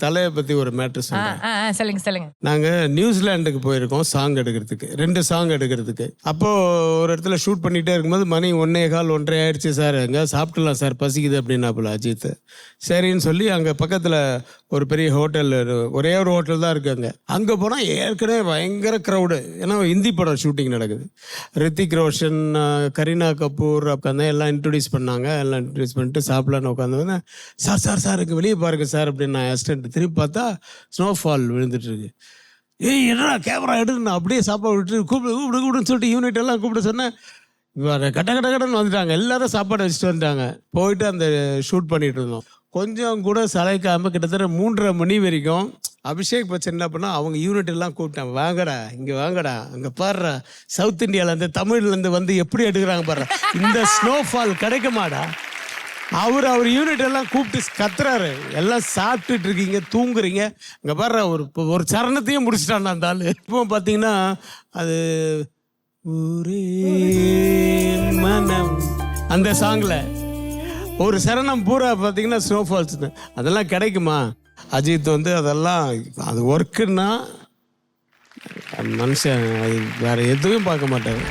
தலையை பற்றி ஒரு மேட்ரு சொல்கிறேன். சொல்லுங்க. நாங்கள் நியூசிலாண்டுக்கு போயிருக்கோம் சாங் எடுக்கிறதுக்கு, 2 சாங் எடுக்கிறதுக்கு. அப்போது ஒரு இடத்துல ஷூட் பண்ணிகிட்டே இருக்கும்போது மணி 1:15 ஆயிடுச்சு சார், எங்கே சாப்பிட்டுலாம் சார் பசிக்குது அப்படின்னாப்புல அஜித். சரின்னு சொல்லி அங்கே பக்கத்தில் ஒரு பெரிய ஹோட்டல், ஒரே ஒரு ஹோட்டல் தான் இருக்குது. அங்கே போனால் ஏற்கனவே பயங்கர க்ரௌடு, ஏன்னா ஹிந்தி படம் ஷூட்டிங் நடக்குது. ரித்திக் ரோஷன், கரீனா கபூர் உட்காந்து எல்லாம் இன்ட்ரடியூஸ் பண்ணாங்க. எல்லாம் இன்ட்ரடியூஸ் பண்ணிட்டு சாப்பிட்லான்னு உட்காந்து, சார் சார் சார் இங்கே வெளியே பாருங்க சார் அப்படின்னு நான் அசிஸ்டன்ட் திரும்பி பார்த்தா ஸ்னோஃபால் விழுந்துட்டு இருக்கு. ஏய் என்னடா கேமரா எடுன்னு அப்படியே சாப்பாடு விட்டு கூப்பிடுன்னு சொல்லிட்டு யூனிட் எல்லாம் கூப்பிட சொன்னேன். கட்ட கட்டன்னு வந்துட்டாங்க, எல்லாரும் சாப்பாடு வச்சுட்டு வந்துட்டாங்க. போயிட்டு அந்த ஷூட் பண்ணிட்டு இருந்தோம். கொஞ்சம் கூட சளைக்காமல் கிட்டத்தட்ட 3:30 மணி வரைக்கும் அபிஷேக் பச்சன் என்ன பண்ணால் அவங்க யூனிட் எல்லாம் கூப்பிட்டாங்க. வாங்கடா இங்கே வாங்கடா, அங்கே பாடுறா சவுத் இந்தியாவிலேருந்து தமிழ்லேருந்து வந்து எப்படி எடுக்கிறாங்க பாடுறா, இந்த ஸ்னோஃபால் கிடைக்குமாடா. அவர் யூனிட் எல்லாம் கூப்பிட்டு கத்துறாரு, எல்லாம் சாப்பிட்டுட்டு இருக்கீங்க தூங்குறீங்க, இங்கே பாடுற ஒரு சரணத்தையும் முடிச்சிட்டான் அந்த ஆள். இப்போ பார்த்தீங்கன்னா அது ஊரே மனம் அந்த சாங்கில் ஒரு சரணம் பூரா பார்த்தீங்கன்னா ஸ்னோஃபால்ஸ். அதெல்லாம் கிடைக்குமா? அஜித் வந்து அதெல்லாம் அது ஒர்க்குன்னா மனுஷன் வேறு எதுவும் பார்க்க மாட்டார்.